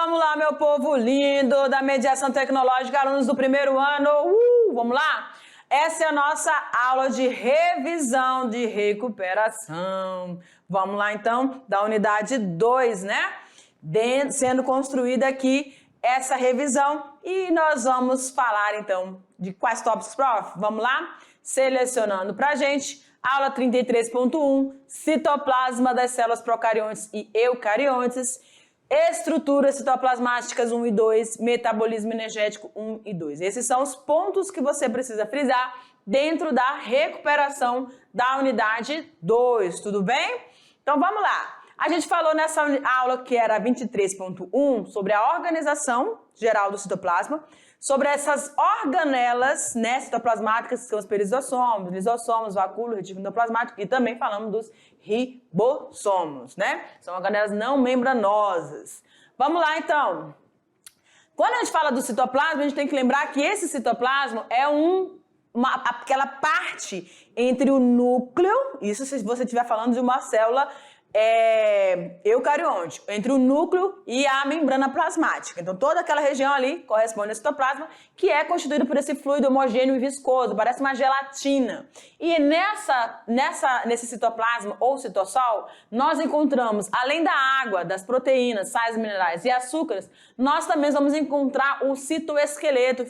Vamos lá, meu povo lindo da mediação tecnológica, alunos do primeiro ano. Vamos lá? Essa é a nossa aula de revisão de recuperação. Vamos lá, então, da unidade 2, né? Sendo construída aqui essa revisão. E nós vamos falar, então, de quais tópicos, prof? Vamos lá? Selecionando pra gente. Aula 33.1, citoplasma das células procariontes e eucariontes, estruturas citoplasmáticas 1 e 2, metabolismo energético 1 e 2. Esses são os pontos que você precisa frisar dentro da recuperação da unidade 2, tudo bem? Então vamos lá. A gente falou nessa aula que era 23.1 sobre a organização geral do citoplasma, sobre essas organelas, né, citoplasmáticas, que são os perisossomos, lisossomos, vacúolo, retículo endoplasmático, e também falamos dos ribossomos, né? São organelas não membranosas. Vamos lá, então. Quando a gente fala do citoplasma, a gente tem que lembrar que esse citoplasma é aquela parte entre o núcleo, isso se você estiver falando de uma célula eucarionte, entre o núcleo e a membrana plasmática. Então, toda aquela região ali corresponde ao citoplasma, que é constituído por esse fluido homogêneo e viscoso, parece uma gelatina. E nesse citoplasma ou citossol, nós encontramos, além da água, das proteínas, sais minerais e açúcares, nós também vamos encontrar o citoesqueleto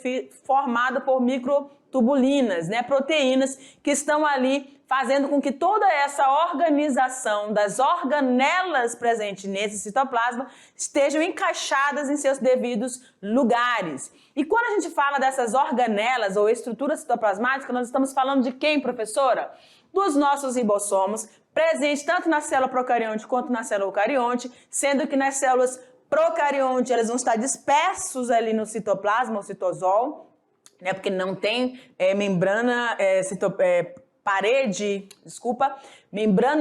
formado por microtubulinas, né, proteínas que estão ali fazendo com que toda essa organização das organelas presentes nesse citoplasma estejam encaixadas em seus devidos lugares. E quando a gente fala dessas organelas ou estruturas citoplasmáticas, nós estamos falando de quem, professora? Dos nossos ribossomos, presentes tanto na célula procarionte quanto na célula eucarionte, sendo que nas células procarionte eles vão estar dispersos ali no citoplasma, o citosol, né, porque não tem membrana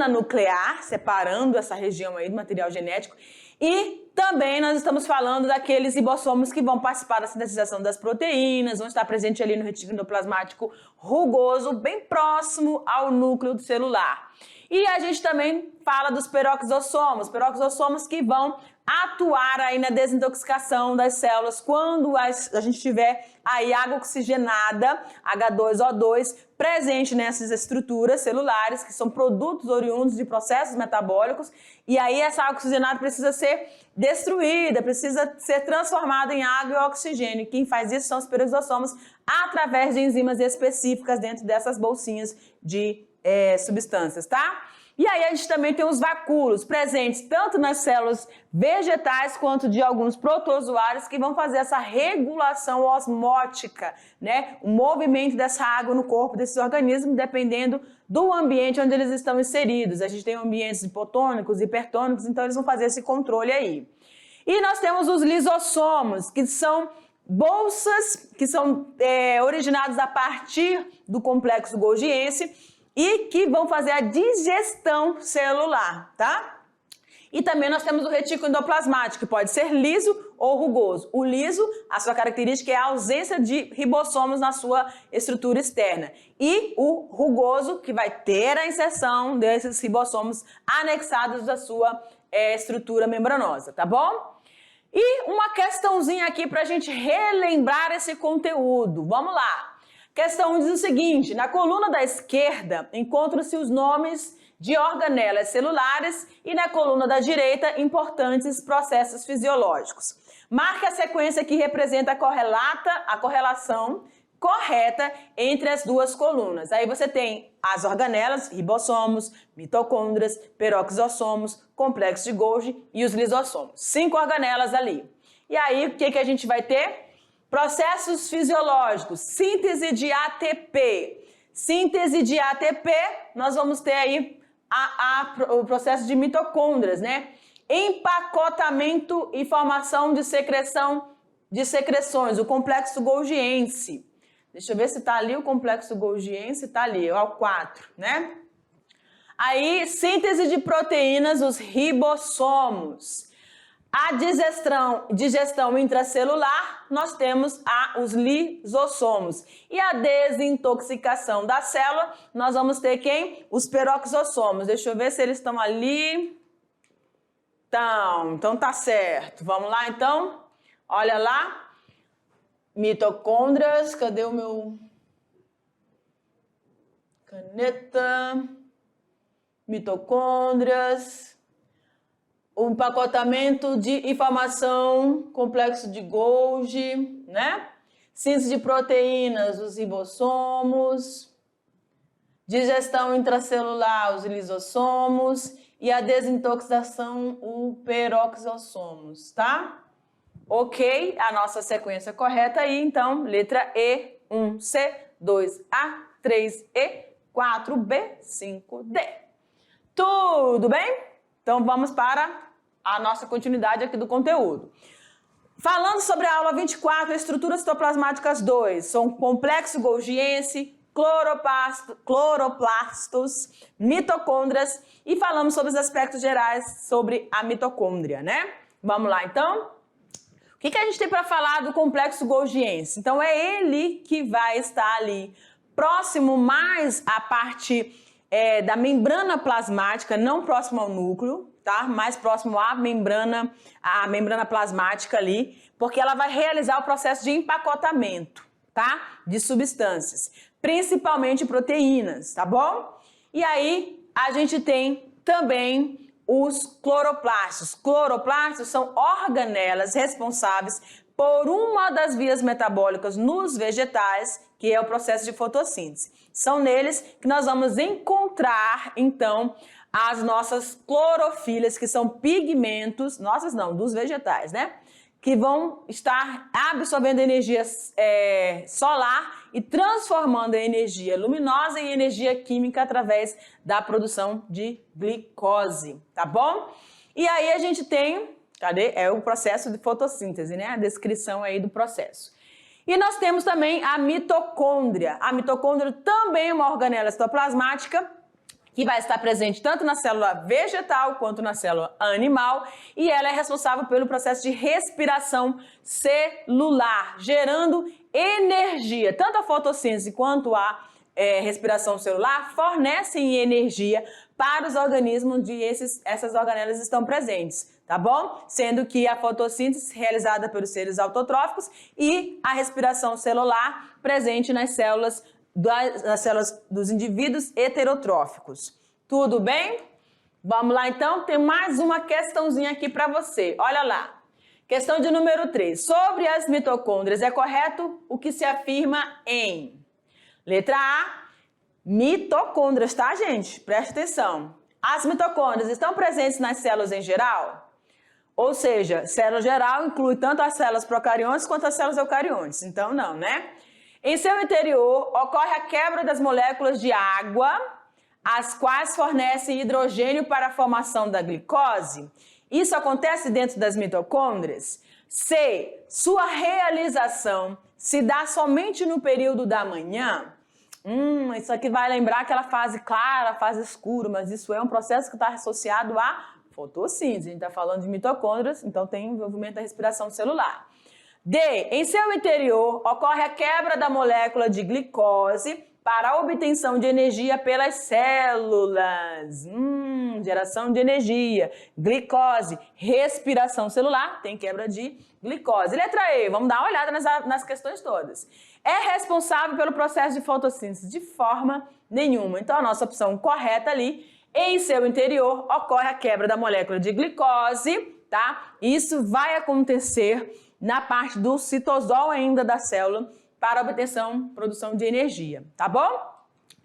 nuclear, separando essa região aí do material genético. E também nós estamos falando daqueles ribossomos que vão participar da sintetização das proteínas, vão estar presentes ali no retículo endoplasmático rugoso, bem próximo ao núcleo celular. E a gente também fala dos peroxisossomos que vão atuar aí na desintoxicação das células quando a gente tiver aí água oxigenada, H2O2, presente nessas estruturas celulares, que são produtos oriundos de processos metabólicos, e aí essa água oxigenada precisa ser destruída, precisa ser transformada em água e oxigênio. Quem faz isso são os peroxisossomos através de enzimas específicas dentro dessas bolsinhas de substâncias, tá? E aí a gente também tem os vacúolos presentes tanto nas células vegetais quanto de alguns protozoários que vão fazer essa regulação osmótica, né? O movimento dessa água no corpo desses organismos dependendo do ambiente onde eles estão inseridos. A gente tem ambientes hipotônicos, hipertônicos, então eles vão fazer esse controle aí. E nós temos os lisossomos, que são bolsas que são originadas a partir do complexo golgiense e que vão fazer a digestão celular, tá? E também nós temos o retículo endoplasmático, que pode ser liso ou rugoso. O liso, a sua característica é a ausência de ribossomos na sua estrutura externa. E o rugoso, que vai ter a inserção desses ribossomos anexados à sua estrutura membranosa, tá bom? E uma questãozinha aqui para a gente relembrar esse conteúdo. Vamos lá. Questão 1 diz o seguinte: na coluna da esquerda encontram-se os nomes de organelas celulares e na coluna da direita importantes processos fisiológicos. Marque a sequência que representa a correlação correta entre as duas colunas. Aí você tem as organelas, ribossomos, mitocôndrias, peroxisossomos, complexo de Golgi e os lisossomos. 5 organelas ali. E aí o que a gente vai ter? Processos fisiológicos, síntese de ATP. Síntese de ATP, nós vamos ter aí o processo de mitocôndrias, né? Empacotamento e formação de secreções, o complexo golgiense. Deixa eu ver se está ali o complexo golgiense, está ali, ó, o 4, né? Aí, síntese de proteínas, os ribossomos. A digestão intracelular, nós temos os lisossomos. E a desintoxicação da célula, nós vamos ter quem? Os peroxisossomos. Deixa eu ver se eles estão ali. Então tá certo. Vamos lá, então? Olha lá. Mitocôndrias. Cadê o meu... caneta? Mitocôndrias. O empacotamento de informação, complexo de Golgi, né? Síntese de proteínas, os ribossomos. Digestão intracelular, os lisossomos. E a desintoxicação, o peroxossomos, tá? Ok, a nossa sequência correta aí, então, letra E, 1C, 2A, 3E, 4B, 5D. Tudo bem? Então, vamos para a nossa continuidade aqui do conteúdo. Falando sobre a aula 24, estruturas citoplasmáticas 2, são complexo golgiense, cloroplastos, mitocôndrias e falamos sobre os aspectos gerais sobre a mitocôndria, né? Vamos lá, então? O que a gente tem para falar do complexo golgiense? Então, é ele que vai estar ali próximo mais à parte da membrana plasmática, não próximo ao núcleo, tá? Mais próximo à membrana plasmática ali, porque ela vai realizar o processo de empacotamento, tá? De substâncias, principalmente proteínas, tá bom? E aí, a gente tem também os cloroplastos. Cloroplastos são organelas responsáveis por uma das vias metabólicas nos vegetais, que é o processo de fotossíntese. São neles que nós vamos encontrar, então, as nossas clorofilas, que são pigmentos, nossas não, dos vegetais, né? Que vão estar absorvendo energia solar e transformando a energia luminosa em energia química através da produção de glicose, tá bom? E aí a gente tem, cadê? É o processo de fotossíntese, né? A descrição aí do processo. E nós temos também a mitocôndria. A mitocôndria também é uma organela citoplasmática, que vai estar presente tanto na célula vegetal quanto na célula animal, e ela é responsável pelo processo de respiração celular, gerando energia. Tanto a fotossíntese quanto a respiração celular fornecem energia para os organismos onde essas organelas estão presentes, tá bom? Sendo que a fotossíntese realizada pelos seres autotróficos e a respiração celular presente nas células dos indivíduos heterotróficos. Tudo bem? Vamos lá então, tem mais uma questãozinha aqui para você. Olha lá. Questão de número 3. Sobre as mitocôndrias, é correto o que se afirma em? Letra A, mitocôndrias, tá, gente? Presta atenção. As mitocôndrias estão presentes nas células em geral? Ou seja, célula geral inclui tanto as células procariontes quanto as células eucariontes. Então, não, né? Em seu interior, ocorre a quebra das moléculas de água, as quais fornecem hidrogênio para a formação da glicose. Isso acontece dentro das mitocôndrias? C. Sua realização se dá somente no período da manhã? Isso aqui vai lembrar aquela fase clara, fase escura, mas isso é um processo que está associado à fotossíntese. A gente está falando de mitocôndrias, então tem envolvimento da respiração celular. D. Em seu interior, ocorre a quebra da molécula de glicose para a obtenção de energia pelas células. Geração de energia, glicose, respiração celular, tem quebra de glicose. Letra E, vamos dar uma olhada nas questões todas. É responsável pelo processo de fotossíntese? De forma nenhuma. Então, a nossa opção correta ali, em seu interior, ocorre a quebra da molécula de glicose, tá? Isso vai acontecer na parte do citosol ainda da célula para a obtenção, produção de energia, tá bom?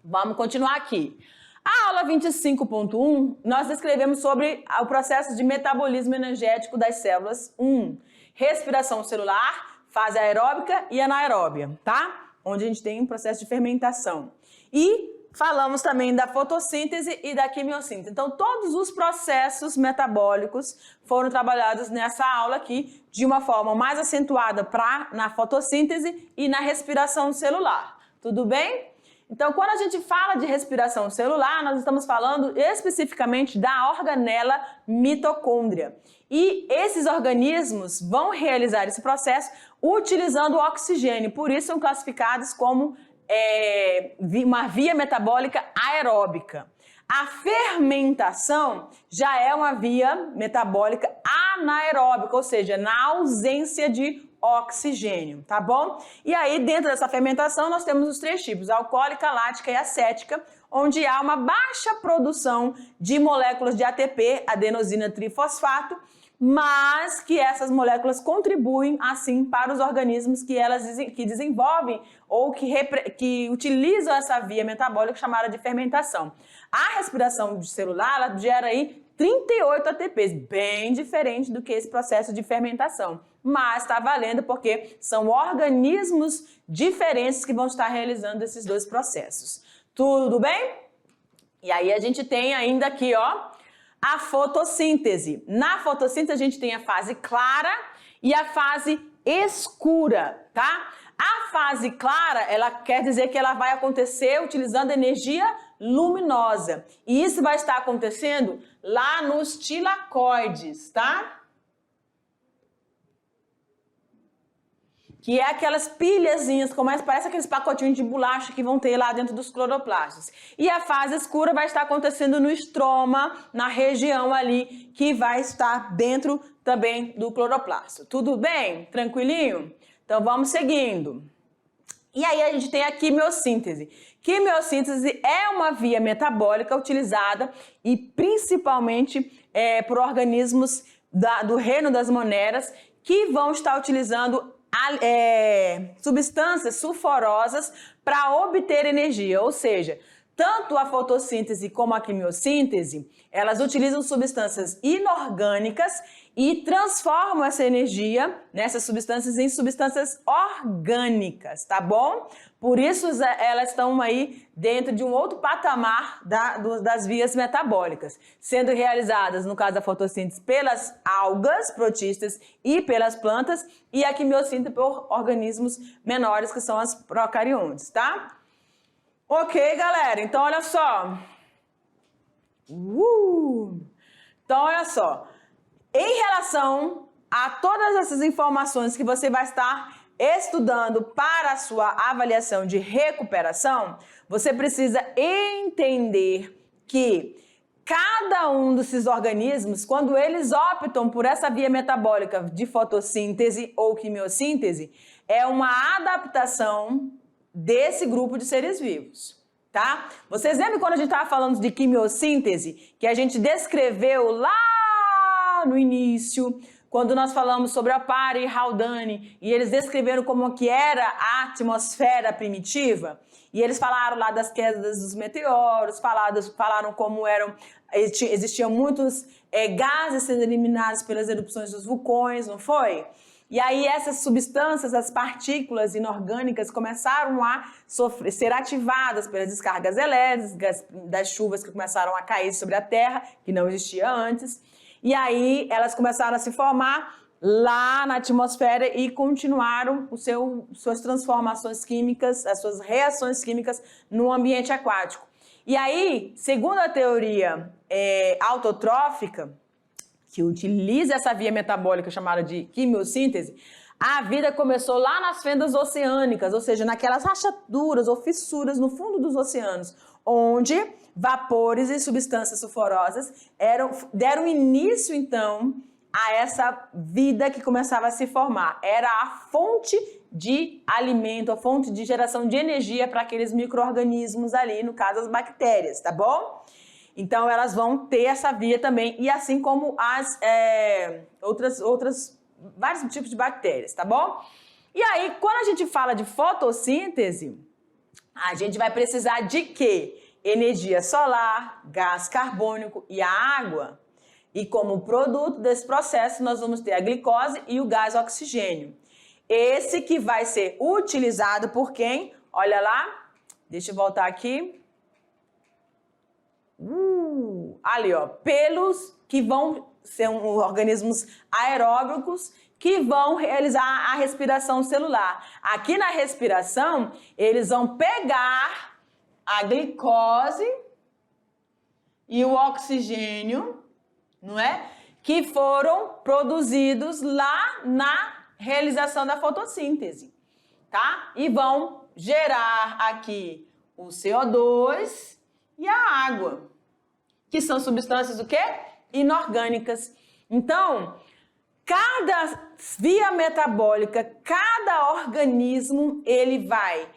Vamos continuar aqui. A aula 25.1, nós descrevemos sobre o processo de metabolismo energético das células. Respiração celular, fase aeróbica e anaeróbia, tá? Onde a gente tem um processo de fermentação. E falamos também da fotossíntese e da quimiossíntese. Então, todos os processos metabólicos foram trabalhados nessa aula aqui de uma forma mais acentuada na fotossíntese e na respiração celular. Tudo bem? Então, quando a gente fala de respiração celular, nós estamos falando especificamente da organela mitocôndria. E esses organismos vão realizar esse processo utilizando o oxigênio, por isso são classificados como uma via metabólica aeróbica. A fermentação já é uma via metabólica anaeróbica, ou seja, na ausência de oxigênio, tá bom? E aí, dentro dessa fermentação, nós temos os três tipos, alcoólica, lática e acética, onde há uma baixa produção de moléculas de ATP, adenosina trifosfato, mas que essas moléculas contribuem, assim, para os organismos que desenvolvem ou que utilizam essa via metabólica chamada de fermentação. A respiração celular, ela gera aí 38 ATPs, bem diferente do que esse processo de fermentação. Mas está valendo porque são organismos diferentes que vão estar realizando esses dois processos. Tudo bem? E aí a gente tem ainda aqui, ó, a fotossíntese. Na fotossíntese a gente tem a fase clara e a fase escura, tá? A fase clara, ela quer dizer que ela vai acontecer utilizando energia luminosa. E isso vai estar acontecendo lá nos tilacoides, tá? Que é aquelas pilhazinhas, parece aqueles pacotinhos de bolacha que vão ter lá dentro dos cloroplastos. E a fase escura vai estar acontecendo no estroma, na região ali, que vai estar dentro também do cloroplasto. Tudo bem? Tranquilinho? Então vamos seguindo. E aí a gente tem a quimiossíntese. Quimiossíntese é uma via metabólica utilizada e principalmente por organismos do reino das moneras que vão estar utilizando substâncias sulfurosas para obter energia, ou seja, tanto a fotossíntese como a quimiossíntese, elas utilizam substâncias inorgânicas e transformam essa energia, nessas substâncias, em substâncias orgânicas, tá bom? Por isso elas estão aí dentro de um outro patamar das vias metabólicas, sendo realizadas, no caso da fotossíntese, pelas algas protistas e pelas plantas, e a quimiossíntese por organismos menores, que são as procariontes, tá? Ok, galera, então olha só. Então olha só. Em relação a todas essas informações que você vai estar estudando para a sua avaliação de recuperação, você precisa entender que cada um desses organismos, quando eles optam por essa via metabólica de fotossíntese ou quimiossíntese, é uma adaptação desse grupo de seres vivos, tá? Vocês lembram quando a gente estava falando de quimiossíntese, que a gente descreveu lá no início, quando nós falamos sobre Opary e Haldane, e eles descreveram como que era a atmosfera primitiva, e eles falaram lá das quedas dos meteoros, falaram como existiam muitos gases sendo eliminados pelas erupções dos vulcões, não foi? E aí essas substâncias, as partículas inorgânicas começaram a ser ativadas pelas descargas elétricas, das chuvas que começaram a cair sobre a Terra, que não existia antes. E aí elas começaram a se formar lá na atmosfera e continuaram suas transformações químicas, as suas reações químicas no ambiente aquático. E aí, segundo a teoria autotrófica, que utiliza essa via metabólica chamada de quimiossíntese, a vida começou lá nas fendas oceânicas, ou seja, naquelas rachaduras ou fissuras no fundo dos oceanos, onde vapores e substâncias sulfurosas deram início, então, a essa vida que começava a se formar. Era a fonte de alimento, a fonte de geração de energia para aqueles micro-organismos ali, no caso as bactérias, tá bom? Então elas vão ter essa via também, e assim como as vários tipos de bactérias, tá bom? E aí, quando a gente fala de fotossíntese, a gente vai precisar de quê? Energia solar, gás carbônico e a água. E como produto desse processo, nós vamos ter a glicose e o gás oxigênio. Esse que vai ser utilizado por quem? Olha lá, deixa eu voltar aqui. Ali, ó, pelos que vão ser organismos aeróbicos que vão realizar a respiração celular. Aqui na respiração, eles vão pegar a glicose e o oxigênio, não é? Que foram produzidos lá na realização da fotossíntese, tá? E vão gerar aqui o CO2 e a água, que são substâncias o quê? Inorgânicas. Então, cada via metabólica, cada organismo, ele vai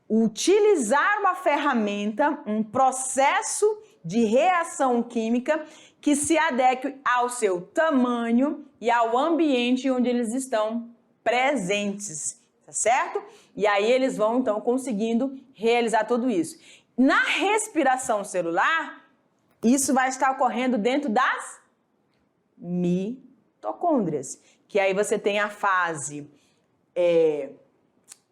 utilizar uma ferramenta, um processo de reação química que se adeque ao seu tamanho e ao ambiente onde eles estão presentes, tá certo? E aí eles vão, então, conseguindo realizar tudo isso. Na respiração celular, isso vai estar ocorrendo dentro das mitocôndrias, que aí você tem a fase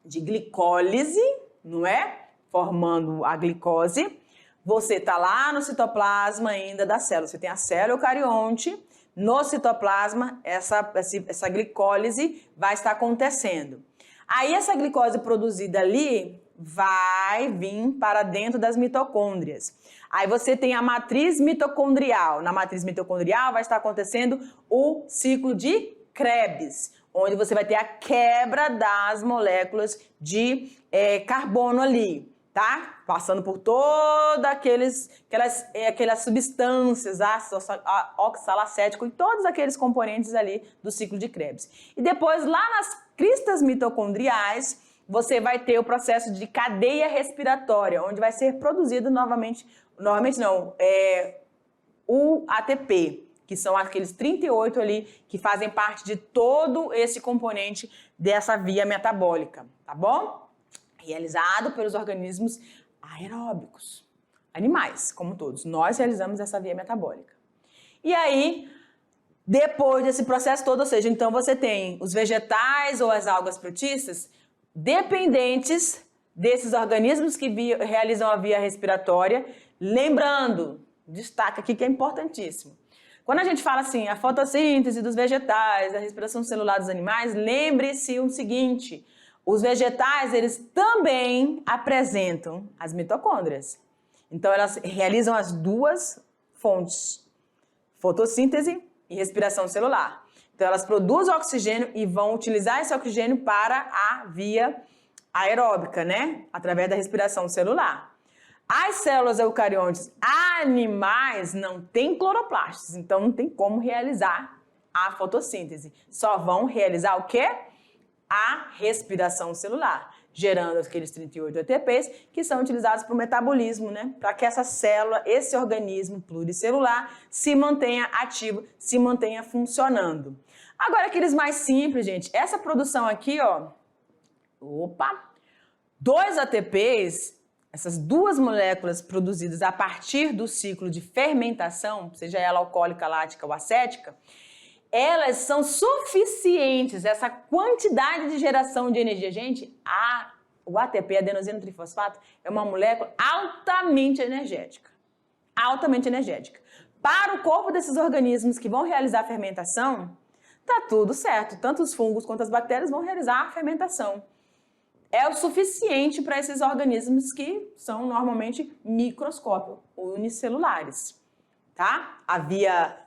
de glicólise, não é? Formando a glicose. Você está lá no citoplasma ainda da célula. Você tem a célula eucarionte. No citoplasma, essa glicólise vai estar acontecendo. Aí essa glicose produzida ali vai vir para dentro das mitocôndrias. Aí você tem a matriz mitocondrial. Na matriz mitocondrial vai estar acontecendo o ciclo de Krebs, onde você vai ter a quebra das moléculas de carbono ali, tá? Passando por todas aquelas substâncias, ácido oxalacético e todos aqueles componentes ali do ciclo de Krebs. E depois, lá nas cristas mitocondriais, você vai ter o processo de cadeia respiratória, onde vai ser produzido o ATP, que são aqueles 38 ali que fazem parte de todo esse componente dessa via metabólica, tá bom? Realizado pelos organismos aeróbicos, animais, como todos. Nós realizamos essa via metabólica. E aí, depois desse processo todo, ou seja, então você tem os vegetais ou as algas protistas dependentes desses organismos que realizam a via respiratória. Lembrando, destaca aqui que é importantíssimo. Quando a gente fala assim, a fotossíntese dos vegetais, a respiração celular dos animais, lembre-se o seguinte, os vegetais, eles também apresentam as mitocôndrias. Então, elas realizam as duas fontes, fotossíntese e respiração celular. Então, elas produzem oxigênio e vão utilizar esse oxigênio para a via aeróbica, né? Através da respiração celular. As células eucariontes animais não têm cloroplastos, então não tem como realizar a fotossíntese. Só vão realizar o quê? A respiração celular, gerando aqueles 38 ATPs que são utilizados para o metabolismo, né? Para que essa célula, esse organismo pluricelular se mantenha ativo, se mantenha funcionando. Agora, aqueles mais simples, gente, essa produção aqui, ó, 2 ATPs, essas duas moléculas produzidas a partir do ciclo de fermentação, seja ela alcoólica, lática ou acética, elas são suficientes, essa quantidade de geração de energia. Gente, o ATP, adenosino trifosfato, é uma molécula altamente energética. Altamente energética. Para o corpo desses organismos que vão realizar a fermentação, tá tudo certo. Tanto os fungos quanto as bactérias vão realizar a fermentação. É o suficiente para esses organismos que são normalmente microscópio, unicelulares, tá? A via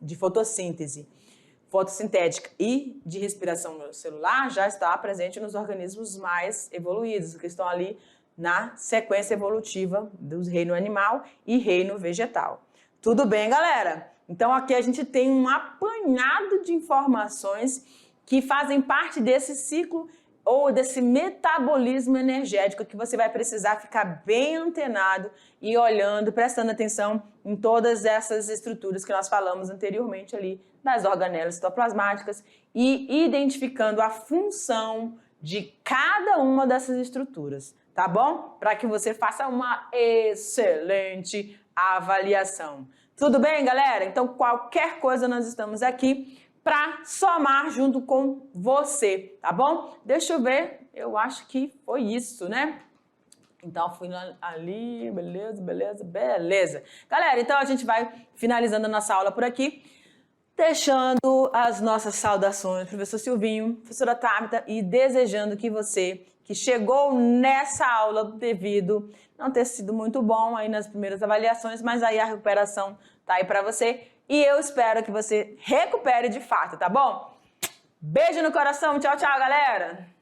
de fotossintética e de respiração celular já está presente nos organismos mais evoluídos, que estão ali na sequência evolutiva do reino animal e reino vegetal. Tudo bem, galera? Então aqui a gente tem um apanhado de informações que fazem parte desse ciclo ou desse metabolismo energético que você vai precisar ficar bem antenado e olhando, prestando atenção em todas essas estruturas que nós falamos anteriormente ali, das organelas citoplasmáticas e identificando a função de cada uma dessas estruturas, tá bom? Para que você faça uma excelente avaliação. Tudo bem, galera? Então, qualquer coisa nós estamos aqui para somar junto com você, tá bom? Deixa eu ver, eu acho que foi isso, né? Então, fui ali, beleza. Galera, então a gente vai finalizando a nossa aula por aqui, deixando as nossas saudações, professor Silvinho, professora Tabita, e desejando que você, que chegou nessa aula devido não ter sido muito bom aí nas primeiras avaliações, mas aí a recuperação tá aí para você. E eu espero que você recupere de fato, tá bom? Beijo no coração, tchau, tchau, galera!